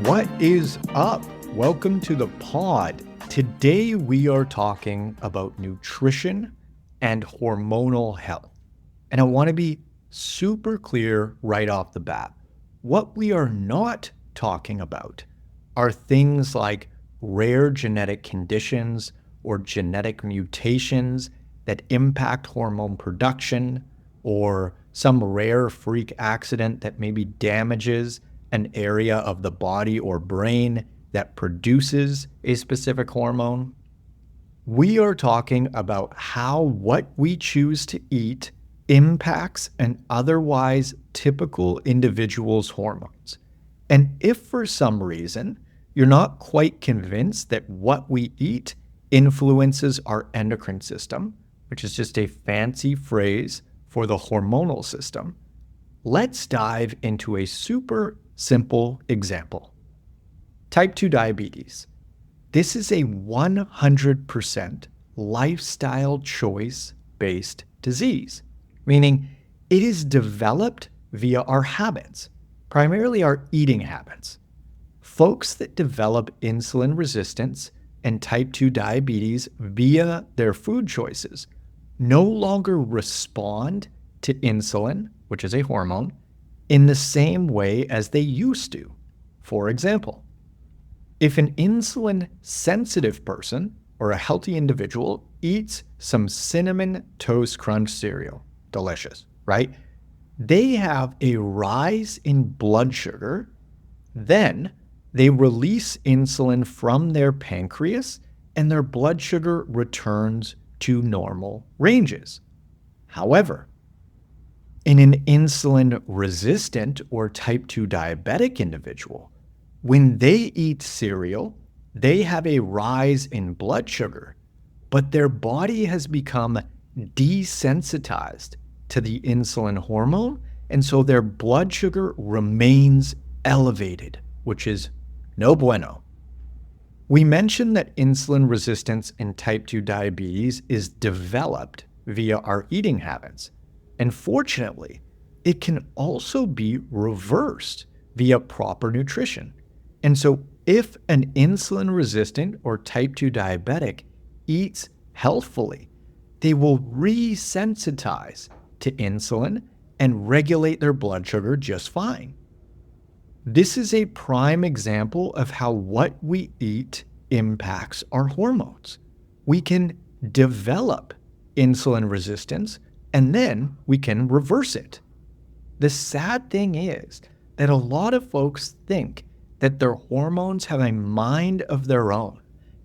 What is up? Welcome to the pod. Today we are talking about nutrition and hormonal health. And I want to be super clear right off the bat. What we are not talking about are things like rare genetic conditions or genetic mutations that impact hormone production, or some rare freak accident that maybe damages an area of the body or brain that produces a specific hormone. We are talking about how what we choose to eat impacts an otherwise typical individual's hormones. And if for some reason you're not quite convinced that what we eat influences our endocrine system, which is just a fancy phrase for the hormonal system, let's dive into a super simple example. Type 2 diabetes. This is a 100% lifestyle choice-based disease, meaning it is developed via our habits, primarily our eating habits. Folks that develop insulin resistance and type 2 diabetes via their food choices no longer respond to insulin, which is a hormone, in the same way as they used to. For example, if an insulin-sensitive person or a healthy individual eats some cinnamon toast crunch cereal, delicious, right? They have a rise in blood sugar, then they release insulin from their pancreas and their blood sugar returns to normal ranges. However, in an insulin-resistant or type 2 diabetic individual, when they eat cereal, they have a rise in blood sugar, but their body has become desensitized to the insulin hormone, and so their blood sugar remains elevated, which is no bueno. We mentioned that insulin resistance in type 2 diabetes is developed via our eating habits. And fortunately, it can also be reversed via proper nutrition. And so if an insulin-resistant or type 2 diabetic eats healthfully, they will resensitize to insulin and regulate their blood sugar just fine. This is a prime example of how what we eat impacts our hormones. We can develop insulin resistance and then we can reverse it. The sad thing is that a lot of folks think that their hormones have a mind of their own,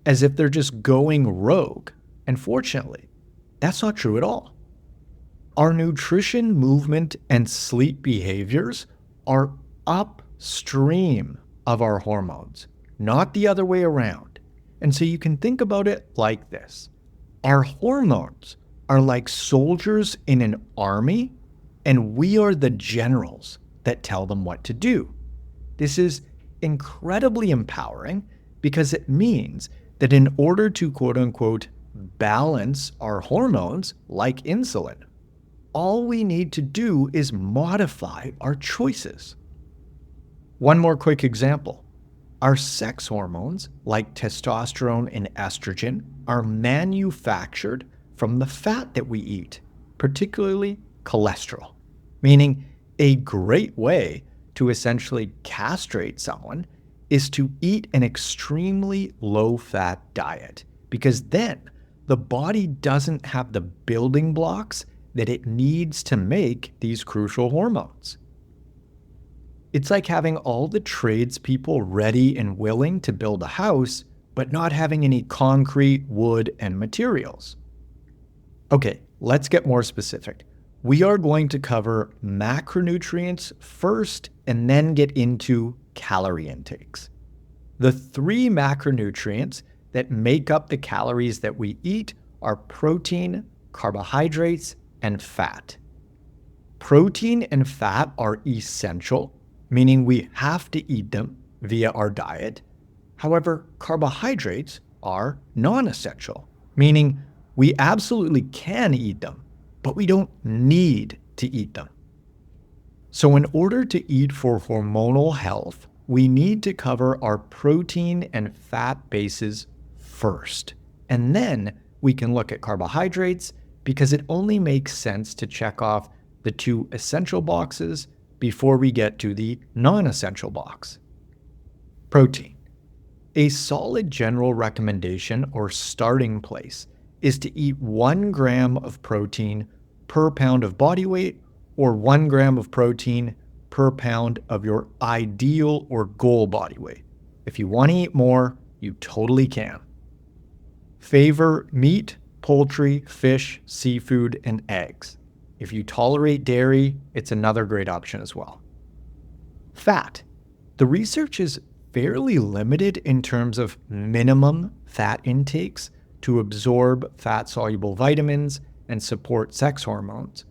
as if they're just going rogue. And fortunately, that's not true at all. Our nutrition, movement, and sleep behaviors are upstream of our hormones, not the other way around. And so you can think about it like this. Our hormones are like soldiers in an army, and we are the generals that tell them what to do. This is incredibly empowering because it means that in order to quote unquote balance our hormones like insulin, all we need to do is modify our choices. One more quick example. Our sex hormones, like testosterone and estrogen, are manufactured from the fat that we eat, particularly cholesterol, meaning a great way to essentially castrate someone is to eat an extremely low-fat diet, because then the body doesn't have the building blocks that it needs to make these crucial hormones. It's like having all the tradespeople ready and willing to build a house, but not having any concrete, wood, and materials. Okay, let's get more specific. We are going to cover macronutrients first and then get into calorie intakes. The three macronutrients that make up the calories that we eat are protein, carbohydrates, and fat. Protein and fat are essential, meaning we have to eat them via our diet. However, carbohydrates are non-essential, meaning we absolutely can eat them, but we don't need to eat them. So in order to eat for hormonal health, we need to cover our protein and fat bases first. And then we can look at carbohydrates because it only makes sense to check off the two essential boxes before we get to the non-essential box. Protein. A solid general recommendation or starting place is to eat 1 gram of protein per pound of body weight or 1 gram of protein per pound of your ideal or goal body weight. If you want to eat more, you totally can. Favor meat, poultry, fish, seafood, and eggs. If you tolerate dairy, it's another great option as well. Fat. The research is fairly limited in terms of minimum fat intakes to absorb fat-soluble vitamins and support sex hormones.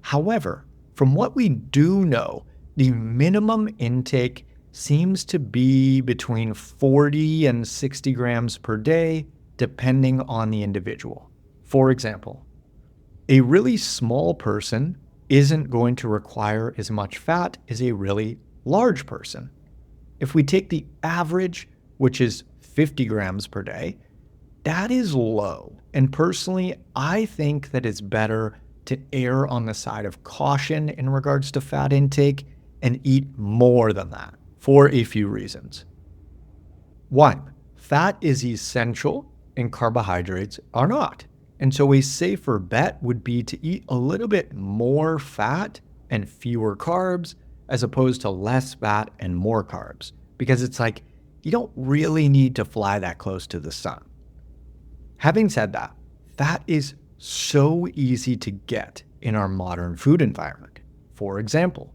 However, from what we do know, the minimum intake seems to be between 40 and 60 grams per day, depending on the individual. For example, a really small person isn't going to require as much fat as a really large person. If we take the average, which is 50 grams per day, that is low. And personally, I think that it's better to err on the side of caution in regards to fat intake and eat more than that for a few reasons. 1, fat is essential and carbohydrates are not. And so a safer bet would be to eat a little bit more fat and fewer carbs as opposed to less fat and more carbs. Because it's like, you don't really need to fly that close to the sun. Having said that, fat is so easy to get in our modern food environment. For example,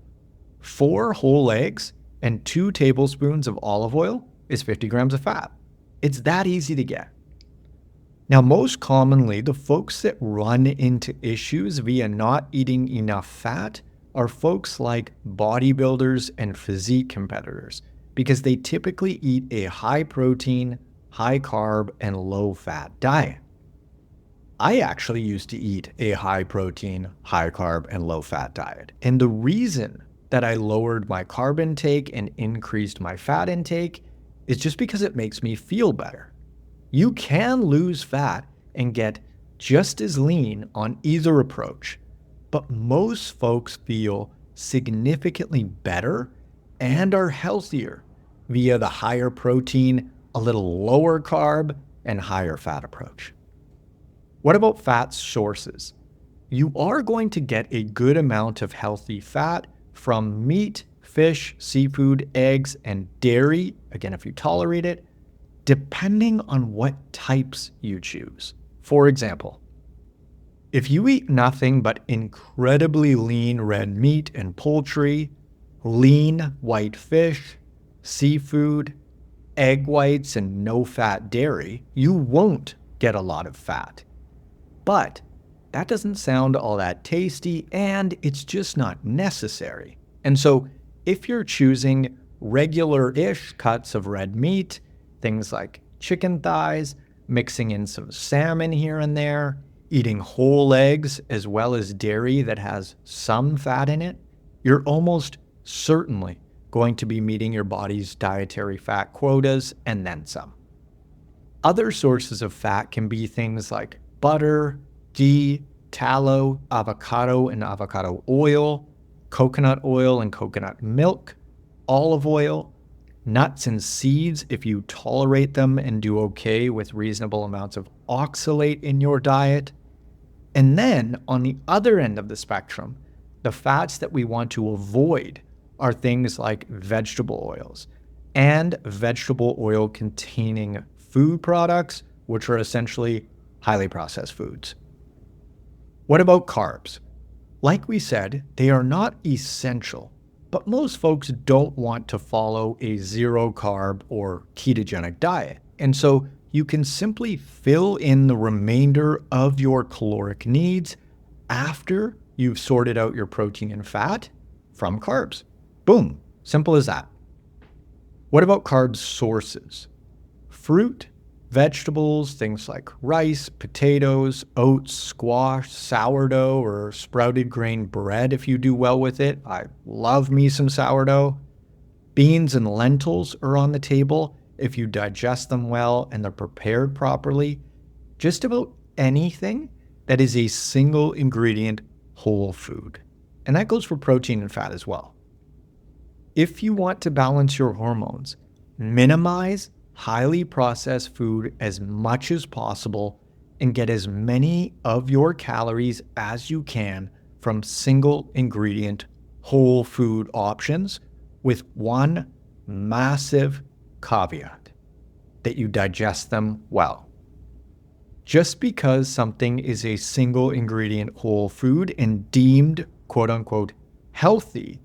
4 whole eggs and 2 tablespoons of olive oil is 50 grams of fat. It's that easy to get. Now, most commonly, the folks that run into issues via not eating enough fat are folks like bodybuilders and physique competitors, because they typically eat a high protein, high carb, and low fat diet. I actually used to eat a high protein, high carb, and low fat diet. And the reason that I lowered my carb intake and increased my fat intake is just because it makes me feel better. You can lose fat and get just as lean on either approach, but most folks feel significantly better and are healthier via the higher protein, a little lower carb, and higher fat approach. What about fat sources? You are going to get a good amount of healthy fat from meat, fish, seafood, eggs, and dairy, again, if you tolerate it, depending on what types you choose. For example, if you eat nothing but incredibly lean red meat and poultry, lean white fish, seafood, egg whites, and no-fat dairy, you won't get a lot of fat. But that doesn't sound all that tasty, and it's just not necessary. And so if you're choosing regular-ish cuts of red meat, things like chicken thighs, mixing in some salmon here and there, eating whole eggs as well as dairy that has some fat in it, you're almost certainly going to be meeting your body's dietary fat quotas and then some. Other sources of fat can be things like butter, ghee, tallow, avocado and avocado oil, coconut oil and coconut milk, olive oil, nuts and seeds if you tolerate them and do okay with reasonable amounts of oxalate in your diet. And then on the other end of the spectrum, the fats that we want to avoid are things like vegetable oils and vegetable oil containing food products, which are essentially highly processed foods. What about carbs? Like we said, they are not essential, but most folks don't want to follow a zero carb or ketogenic diet. And so you can simply fill in the remainder of your caloric needs after you've sorted out your protein and fat from carbs. Boom, simple as that. What about carb sources? Fruit, vegetables, things like rice, potatoes, oats, squash, sourdough, or sprouted grain bread if you do well with it. I love me some sourdough. Beans and lentils are on the table if you digest them well and they're prepared properly. Just about anything that is a single ingredient whole food. And that goes for protein and fat as well. If you want to balance your hormones, minimize highly processed food as much as possible and get as many of your calories as you can from single ingredient whole food options, with one massive caveat: that you digest them well. Just because something is a single ingredient whole food and deemed quote unquote healthy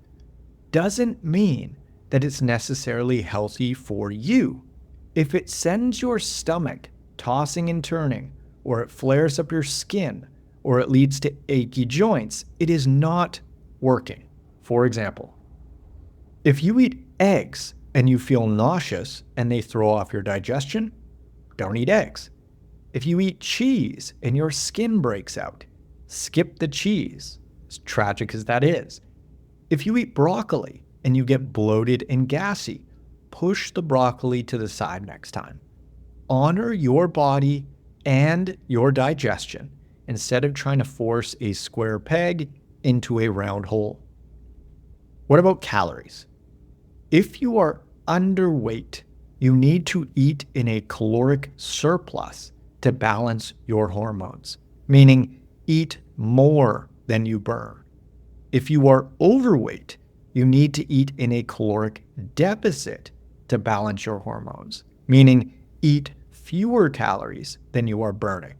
doesn't mean that it's necessarily healthy for you. If it sends your stomach tossing and turning, or it flares up your skin, or it leads to achy joints, it is not working. For example, if you eat eggs and you feel nauseous and they throw off your digestion, don't eat eggs. If you eat cheese and your skin breaks out, skip the cheese, as tragic as that is. If you eat broccoli and you get bloated and gassy, push the broccoli to the side next time. Honor your body and your digestion instead of trying to force a square peg into a round hole. What about calories? If you are underweight, you need to eat in a caloric surplus to balance your hormones, meaning eat more than you burn. If you are overweight, you need to eat in a caloric deficit to balance your hormones, meaning eat fewer calories than you are burning.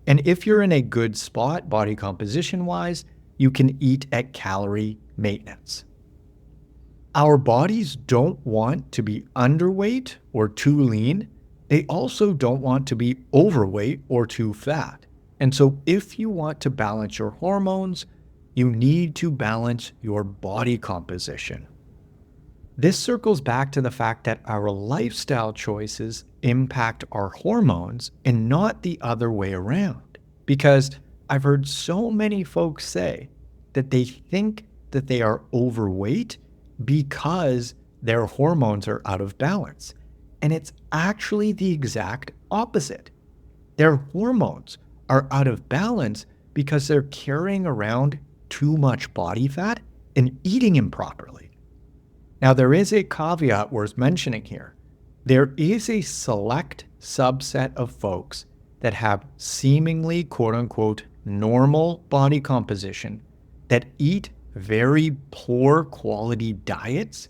And if you're in a good spot body composition-wise, you can eat at calorie maintenance. Our bodies don't want to be underweight or too lean. They also don't want to be overweight or too fat. And so if you want to balance your hormones, you need to balance your body composition. This circles back to the fact that our lifestyle choices impact our hormones and not the other way around. Because I've heard so many folks say that they think that they are overweight because their hormones are out of balance. And it's actually the exact opposite. Their hormones are out of balance because they're carrying around too much body fat and eating improperly. Now, there is a caveat worth mentioning here. There is a select subset of folks that have seemingly quote-unquote normal body composition that eat very poor quality diets,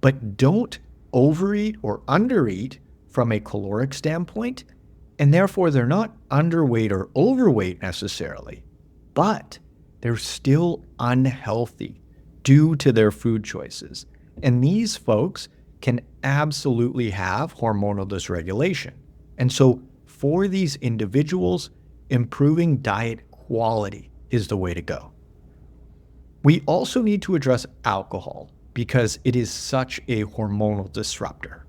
but don't overeat or undereat from a caloric standpoint, and therefore they're not underweight or overweight necessarily, but they're still unhealthy due to their food choices. And these folks can absolutely have hormonal dysregulation. And so for these individuals, improving diet quality is the way to go. We also need to address alcohol because it is such a hormonal disruptor.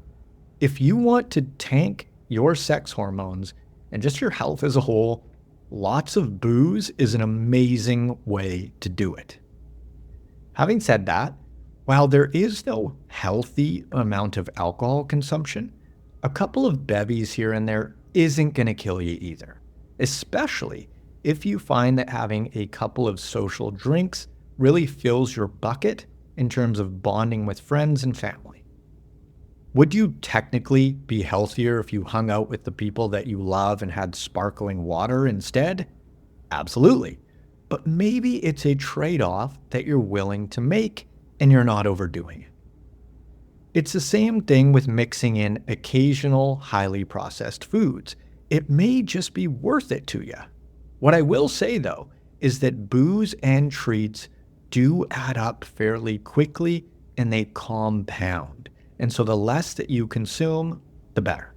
If you want to tank your sex hormones and just your health as a whole, lots of booze is an amazing way to do it. Having said that, while there is no healthy amount of alcohol consumption, a couple of bevies here and there isn't going to kill you either, especially if you find that having a couple of social drinks really fills your bucket in terms of bonding with friends and family. Would you technically be healthier if you hung out with the people that you love and had sparkling water instead? Absolutely. But maybe it's a trade-off that you're willing to make and you're not overdoing it. It's the same thing with mixing in occasional highly processed foods. It may just be worth it to you. What I will say though is that booze and treats do add up fairly quickly and they compound. And so the less that you consume, the better.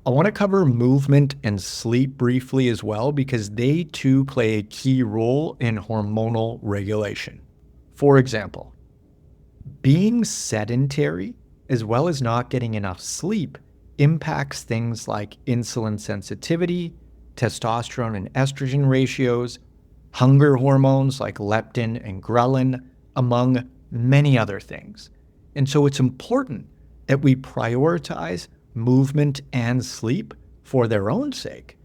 I want to cover movement and sleep briefly as well because they too play a key role in hormonal regulation. For example, being sedentary as well as not getting enough sleep impacts things like insulin sensitivity, testosterone and estrogen ratios, hunger hormones like leptin and ghrelin, among many other things. And so it's important that we prioritize movement and sleep for their own sake,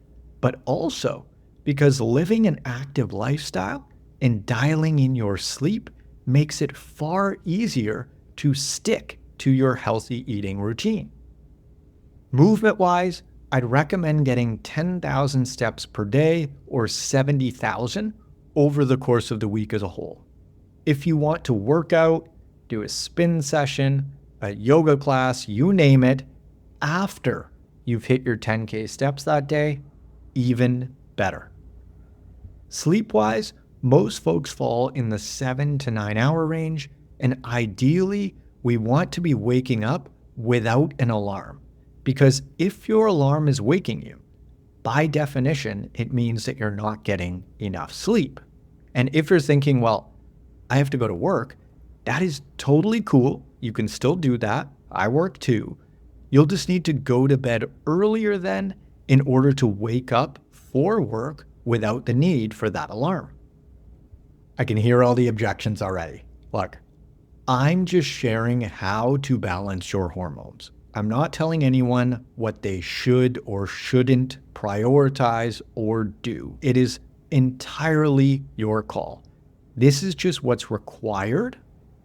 but also because living an active lifestyle and dialing in your sleep makes it far easier to stick to your healthy eating routine. Movement-wise, I'd recommend getting 10,000 steps per day or 70,000 over the course of the week as a whole. If you want to work out, do a spin session, a yoga class, you name it, after you've hit your 10K steps that day, even better. Sleep-wise, most folks fall in the 7 to 9 hour range, and ideally, we want to be waking up without an alarm. Because if your alarm is waking you, by definition, it means that you're not getting enough sleep. And if you're thinking, well, I have to go to work, that is totally cool. You can still do that. I work too. You'll just need to go to bed earlier then in order to wake up for work without the need for that alarm. I can hear all the objections already. Look, I'm just sharing how to balance your hormones. I'm not telling anyone what they should or shouldn't prioritize or do. It is entirely your call. This is just what's required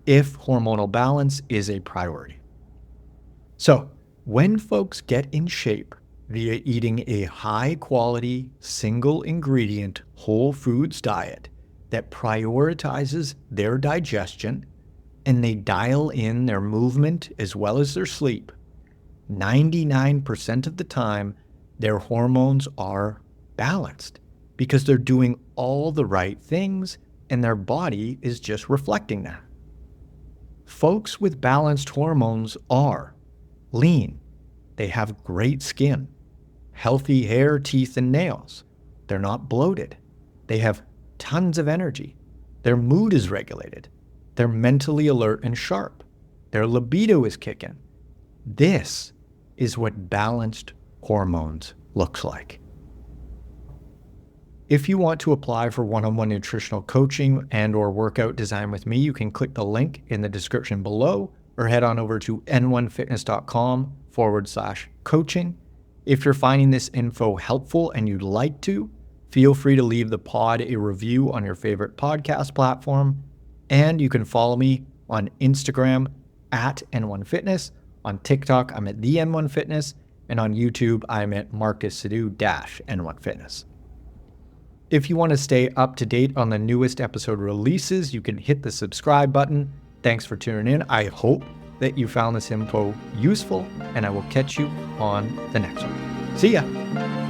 if hormonal balance is a priority. So, when folks get in shape via eating a high-quality, single-ingredient, whole foods diet that prioritizes their digestion and they dial in their movement as well as their sleep, 99% of the time, their hormones are balanced because they're doing all the right things and their body is just reflecting that. Folks with balanced hormones are lean. They have great skin, healthy hair, teeth, and nails. They're not bloated. They have tons of energy. Their mood is regulated. They're mentally alert and sharp. Their libido is kicking. This is what balanced hormones looks like. If you want to apply for one-on-one nutritional coaching and or workout design with me, you can click the link in the description below or head on over to n1fitness.com/coaching. If you're finding this info helpful and you'd like to, feel free to leave the pod a review on your favorite podcast platform. And you can follow me on Instagram at N1Fitness. On TikTok, I'm at the N1Fitness. And on YouTube, I'm at Marcus Sadu-N1Fitness. If you want to stay up to date on the newest episode releases, you can hit the subscribe button. Thanks for tuning in. I hope that you found this info useful, and I will catch you on the next one. See ya.